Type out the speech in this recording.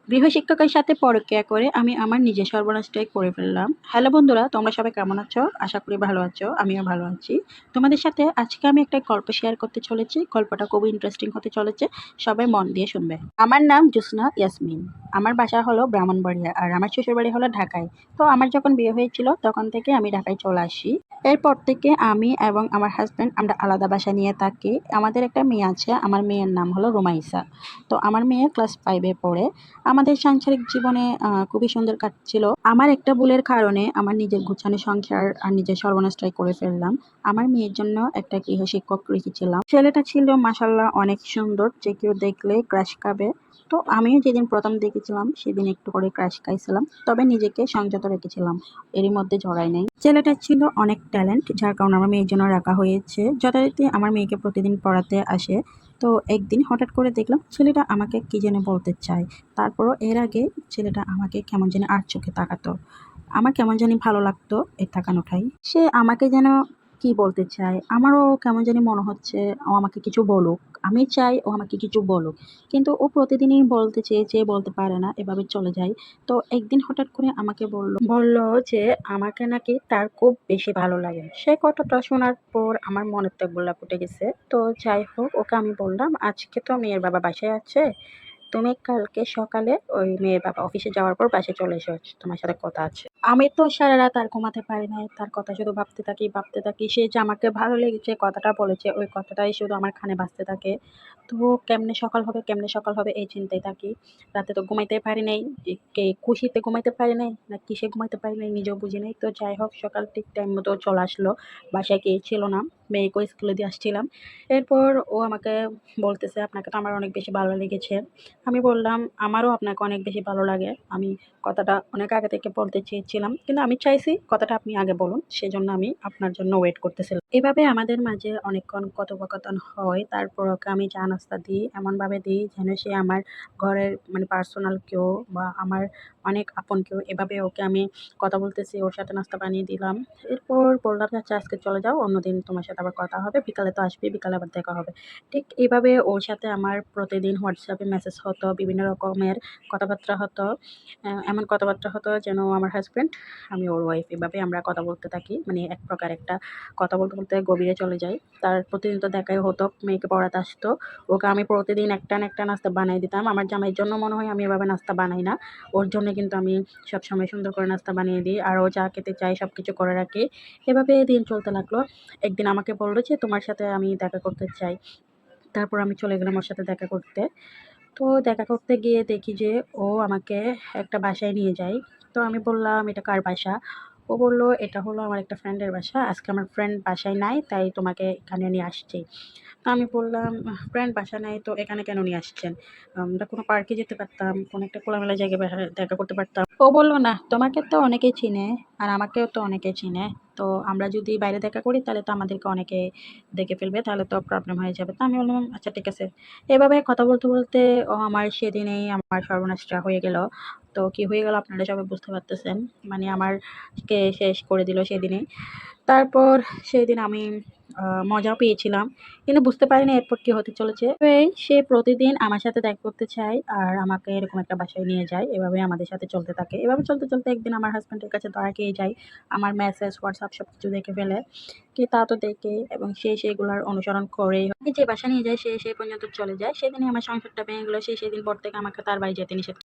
গৃহশিক্ষকের সাথে পরকীয়া করে আমি আমার নিজের সর্বনাশটাই করে ফেললাম। হ্যালো বন্ধুরা, তোমরা সবাই কেমন আছো? আশা করি ভালো আছো। আমিও ভালো আছি। তোমাদের সাথে আজকে আমি একটা গল্প শেয়ার করতে চলেছি। গল্পটা খুবই ইন্টারেস্টিং হতে চলেছে। সবাই মন দিয়ে শুনবে। আমার নাম জোসনা ইয়াসমিন। আমার বাসা হলো ব্রাহ্মণবাড়িয়া আর আমার শ্বশুরবাড়ি হলো ঢাকায়। তো আমার যখন বিয়ে হয়েছিল তখন থেকে আমি ঢাকায় চলে আসি। এরপর থেকে আমি এবং আমার হাজব্যান্ড আমরা আলাদা বাসা নিয়ে থাকি। আমাদের একটা মেয়ে আছে। আমার মেয়ের নাম হলো রুমাইসা। তো আমার মেয়ে ক্লাস 5-এ পড়ে। আমাদের সাংসারিক জীবনে খুবই সুন্দর কাটছিল। আমার একটা ভুলের কারণে আমার নিজের গোছানো সংসার আর নিজের সর্বনাশটাই করে ফেললাম। আমার মেয়ের জন্য একটা গৃহশিক্ষক রেখেছিলাম। ছেলেটা ছিল মাশাআল্লাহ অনেক সুন্দর, যে কেউ দেখলে ক্রাশ খাবে। তো আমিও যেদিন প্রথম দেখেছিলাম সেদিন একটু করে ক্রাশ খাইছিলাম, তবে নিজেকে সংযত রেখেছিলাম, এরই মধ্যে জড়াই নাই। ছেলেটা ছিল অনেক ট্যালেন্ট, যার কারণে আমার মেয়ের জন্য রাখা হয়েছে। যথারীতি আমার মেয়েকে প্রতিদিন পড়াতে আসে। তো একদিন হঠাৎ করে দেখলাম ছেলেটা আমাকে কি যেন বলতে চায়। তারপরও এর আগে ছেলেটা আমাকে কেমন জানি আর চোখে তাকাতো। আমার কেমন জানি ভালো লাগতো এই তাকানোটাই। সে আমাকে যেন কি বলতে চায়। আমারও কেমন জানি মনে হচ্ছে ও আমাকে কিছু বলুক। আমি চাই ও আমাকে কিছু বলুক। কিন্তু ও প্রতিদিনই বলতে চেয়ে, চেয়ে বলতে পারে না। এভাবে চলে যায়। তো একদিন হঠাৎ করে আমাকে বলল যে আমাকে নাকি তার খুব বেশি ভালো লাগে। সে কথাটা শোনার পর আমার মনের তো গোলা ফুটে গেছে। তো যাই হোক, ওকে আমি বললাম, আজকে তো মেয়ের বাবা বাসায় আছে। তুমি কালকে সকালে ওই মেয়ের বাবা অফিসে যাওয়ার পর বাসায় চলে এসো, তোমার সাথে কথা আছে। আমি তো সারা রাত আর ঘুমাতে পারি নাই। তার কথা শুধু ভাবতে থাকি। সে যে আমাকে ভালো লেগেছে কথাটা বলেছে, ওই কথাটাই শুধু আমার কানে বাজতে থাকে। তো কেমনে সকাল হবে এই চিন্তায় থাকি। রাতে তো ঘুমাইতে পারি নাই। কে খুশিতে ঘুমাইতে পারি নাই না কিসে ঘুমাইতে পারি নাই নিজেও বুঝি নাই। তো যাই হোক, সকাল ঠিক টাইম মতো চলে আসলো। বাসায় কেউ ছিল না। মেয়েকেও স্কুলে দিয়ে আসছিলাম। এরপর ও আমাকে বলতেছে, আপনাকে তো আমার অনেক বেশি ভালো লেগেছে। আমি বললাম, আমারও আপনাকে অনেক বেশি ভালো লাগে। আমি কথাটা অনেক আগে থেকে বলতে চেয়েছিলাম। কিন্তু আমি চাইছি কথাটা আপনি আগে বলুন। সেজন্য আমি আপনার জন্য ওয়েট করতেছিলাম। এভাবে আমাদের মাঝে অনেকক্ষণ কথোপকথন হয়। তারপর ওকে আমি চা নাস্তা দিই, এমনভাবে দিই যেন সে আমার ঘরের মানে পার্সোনাল কেউ বা আমার অনেক আপন কেউ। এভাবে ওকে আমি কথা বলতেছি, ওর সাথে নাস্তা বানিয়ে দিলাম। এরপর বললাম যে, আচ্ছা আজকে চলে যাও, অন্যদিন তোমার সাথে আবার কথা হবে। বিকালে তো আসবে, বিকালে আবার দেখা হবে। ঠিক এভাবে ওর সাথে আমার প্রতিদিন হোয়াটসঅ্যাপে মেসেজ হতো, বিভিন্ন রকমের কথাবার্তা হতো। এমন কথাবার্তা হতো যেন ও আমার হাসব্যান্ড, আমি ওর ওয়াইফ। এভাবে আমরা কথা বলতে থাকি। মানে এক প্রকার একটা কথা বলতে, বলতে গভীরে চলে যাই। তার প্রতিদিন তো দেখাই হতো, মেয়েকে পড়াতে আসতো। ওকে আমি প্রতিদিন একটা না একটা নাস্তা বানাই দিতাম। আমার জামাইয়ের জন্য মনে হয় আমি এভাবে নাস্তা বানাই না। ওর জন্য কিন্তু আমি সবসময় সুন্দর করে নাস্তা বানিয়ে দিই। আর ও যা খেতে চায় সবকিছু করে রাখি। এভাবে দিন চলতে লাগলো। একদিন আমাকে বলল যে, তোমার সাথে আমি দেখা করতে চাই। তারপর আমি চলে গেলাম ওর সাথে দেখা করতে। তো দেখা করতে গিয়ে দেখি যে ও আমাকে একটা বাসায় নিয়ে যায়। তো আমি বললাম, এটা কার বাসা? ও বলল, এটা হলো আমার একটা ফ্রেন্ডের বাসা। আজকে আমার ফ্রেন্ড বাসায় নাই, তাই তোমাকে এখানে নিয়ে আসছি। তো আমি বললাম, ফ্রেন্ড বাসায় নাই তো এখানে কেন নিয়ে আসছেন? আমরা কোনো পার্কে যেতে পারতাম, কোনো একটা খোলামেলা জায়গায় দেখা করতে পারতাম। ও বলল, না, তোমাকে তো অনেকেই চিনে আর আমাকেও তো অনেকে চিনে। তো আমরা যদি বাইরে দেখা করি তাহলে তো আমাদেরকে অনেকে দেখে ফেলবে, তাহলে তো প্রবলেম হয়ে যাবে। তো আমি বললাম, আচ্ছা ঠিক আছে। এভাবে কথা বলতে, বলতে ও আমার সেদিনেই আমার সর্বনাশটা হয়ে গেল। তো কি হয়ে গেল আপনারা সবাই বুঝতে পারতেছেন। মানে আমারকে শেষ করে দিল সেদিনেই। তারপর সেদিন আমি মজাও পেয়েছিলাম। কিন্তু বুঝতে পারিনি এরপর কি হতে চলেছে। সে প্রতিদিন আমার সাথে দেখা করতে চায় আর আমাকে এরকম একটা বাসায় নিয়ে যায়। এভাবে আমাদের সাথে চলতে থাকে। এভাবে চলতে, চলতে একদিন আমার হাসব্যান্ডের কাছে ধরা খেয়ে যাই। আমার মেসেজ, WhatsApp সবকিছু দেখে ফেলে। কি তা তো দেখে এবং সে সেগুলার অনুসরণ করে যে বাসায় নিয়ে যায় সে সেই পর্যন্ত চলে যায়। সেদিনই আমার সংসারটা ভেঙে গেল। সে সেদিন পর থেকে আমাকে তার বাড়ি যেতে নিষেধ